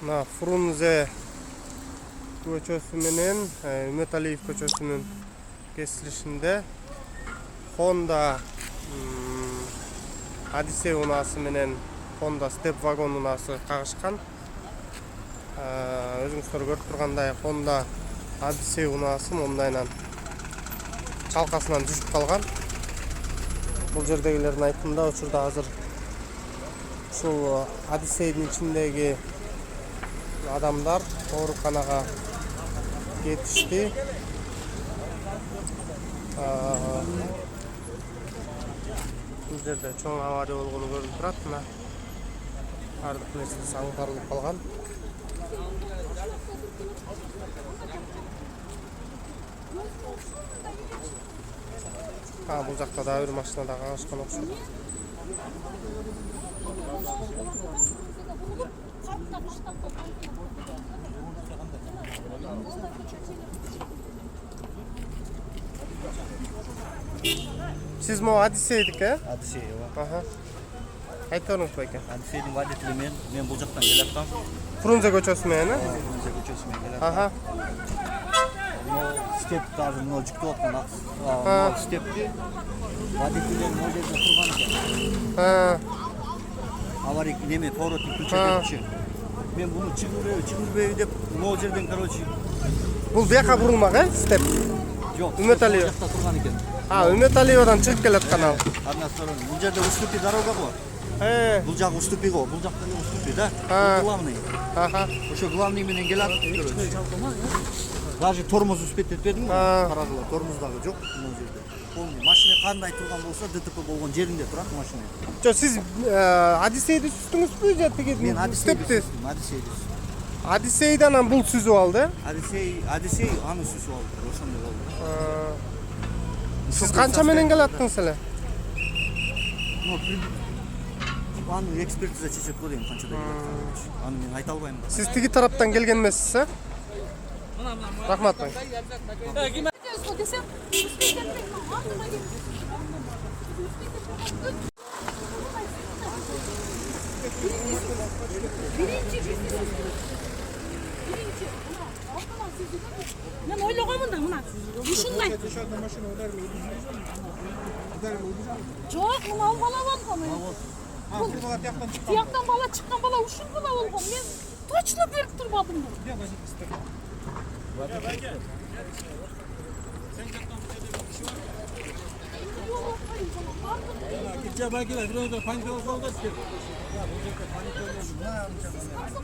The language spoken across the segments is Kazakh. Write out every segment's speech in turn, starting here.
Мына Фрунзе көчөсү менен Үмөталиев көчөсүнүн кесилишинде Honda Odyssey унаасы менен Honda Step вагон унаасы кагышкан. Өзүңүздөр көрүп тургандай Honda Odyssey унаасы мондайынан чалкасынан түшүп калган. Бул жердегилердин айтымында учурда азыр ушул Odyssey'дин ичиндеги адамдар ооруканага кетишти. Бул жерде чоң авария болгону көрүнүп турат. Мына бардык нерсеси аңгартылып калган. Бул жакта да бир машина да кагышкан окшойт. Siz mi o Odyssey'dik he? Odyssey var. Aha. Aytıyorsunuz peki. Odyssey'nin vadetili men bu jaktan gelattam. Frunze көчөсү менен, he? Frunze көчөсү менен gelattam. Aha. Step tarzı jiktip atkan. Bu stepti vadetili modelde turgan eкен. Ha. Аварик неме поворотник күчөтүчү. Мен буну чыгырбей деп могу жерден, короче. Бул бияка бурулмак, he? Step. Жок, Үмөталиев жакта турган экен. Үмөталиевден чыгып келаткан ал. Одна сторона. Бул жерде уступи дорога го. Бул жак уступи го. Бул жакта уступи, да? Главный. Аха. Ошо главный менен келат, короче. Даже тормоз успеть этпедим, карадылар. Тормоз дагы жок могу жерде. Полный машина кандай турган болсо, ДТП болгон жеринде турат машина. Жо, сиз Odyssey'ди сүздүңүзбү же тиги? Мен Odyssey'ди сүздүм. Odyssey'дан анан бул сүзүп алды. Odyssey аны сүзүп алды. Ошондой болду. Сиз канча менен келаттыңыз эле? Аны экспертиза чечет го дейм, канчада келат. Аны мен айта албайм. Сиз тиги тараптан келген эмессиз, э? Рахмат. Мен ойлогонмун да мына ушундай. Жок, мына ал бала болгон. Тияктан бала чыккан бала ушул бала болгон. Мен точно берип турбадым.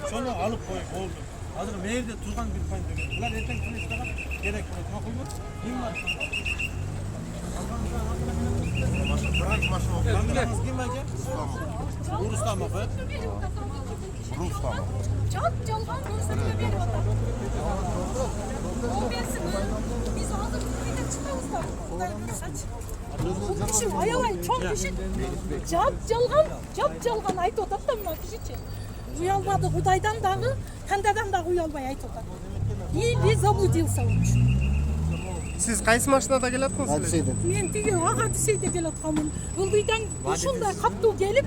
Şunu alıp koy oldu. Hazır meyilde turgan bir payın dönüyor. Bunlar erken kılıçlara gerek yok. Makul mu? Kim var? Kamileniz kim var ki? Uruslan mı? Uruslan mı? Çok çalgan görseliyor bir adam. O versin. Biz hazır köyde çıkmamız da. Saç. Bu kişi ayavay çok kişi. Cap çalgan ayıt otat da mı kişi? Uyalmadı Huday'dan dağı, Kandadan da uyalmay ayıt otat. İyi zabuldiysa olmuş. Siz kaysı maşinada gelattınız? Odyssey'den. Men tigi Odyssey'de gelatkamın. Ildıydan ушундай каттуу келип,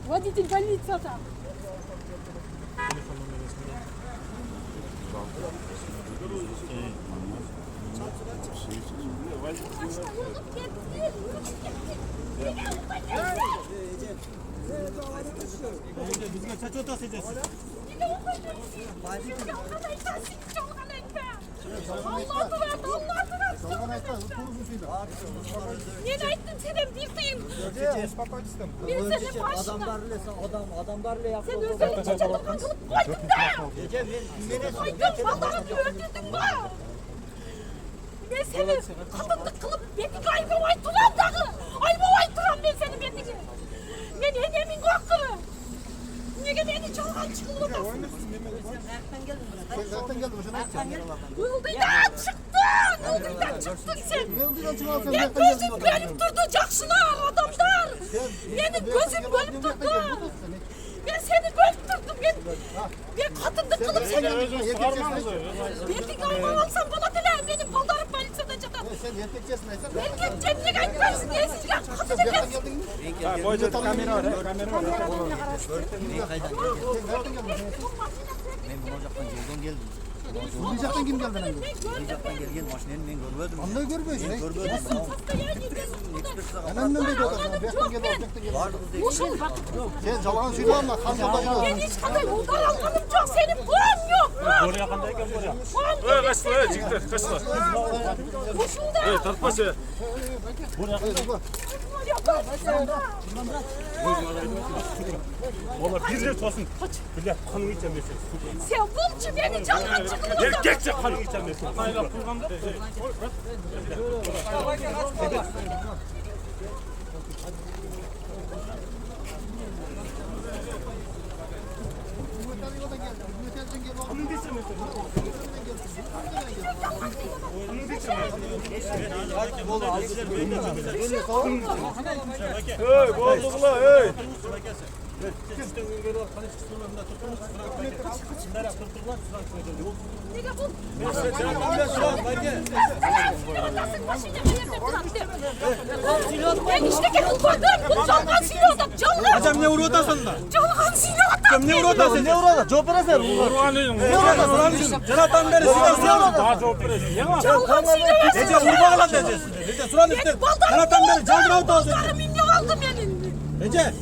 водитель больницада. Bizga kaç otası edesiz? Мен айттым сенен бир тыйын. Мен сенен башына. Адамдар эле Сен өзүңдү чачалган кылып койдуң да. Койдуң, балдарымды öldүрдүң ба? Мен сени катындык кылып бетиңе айбабай турам дагы. Айбабай турам мен сени бетиңе. Мен энемин кокуру. Неге мени жалганчы кылып атасың? Ылдыйдан чыктың sen. Мен көзүм бөлүп турду жакшылар, адамдар. Менин көзүм бөлүп турду. Мен сени бөлүп турдум. Мен катындык кылып сени. Бетиңе айбап алсам болот эле. Менин балдарым больницада жатат. Sen erkekçesin aysan. Erkekçe эмнеге айтпайсың? Эсиңе катып кетесиң. Boyca kamera var. Kamera var. Ben kaydan geldim. Ben bu ocaktan yoldan geldim. Bu diyecekten kim geldi lan? Bu ocaktan gelgen maşineni ben görmedim. Anlayı görmüyorsun. Ben görmedim. Hemen ben de o zaman. Bekten geldi, bekten geldi. Vardı kız değil. Boşun bak. Sen yalan söylüyor ama kanka Ben hiç kadar yoldan almadım çok senin puan yok. Buraya kandayken buraya. Puan Kaçma, çıktı, kaçma. boşunda. Tartması. Valla bir de tosun. Bile kanını içemiyorsun. Sen bulcu beni canına çıkıyor. Erkekçe kanını içemiyorsun. Ayla kullandı. Hey, boğulduk la, hey. Nega bul. Ben işte gel koydum. Bu canlan siliyordum. Canlan. Hocam ne vuruyordu sonunda? Canlan siliyordum. Ne vuruyordu? Ne vuruyordu? Cevap versene. Cenaptan beri silahsın. Daha cevap verirsin. Canlan siliyordum. Nece vurma lan Nece. Nece suran işte. Cenaptan beri canlı avto aldı. Minyon aldım yani. Nece.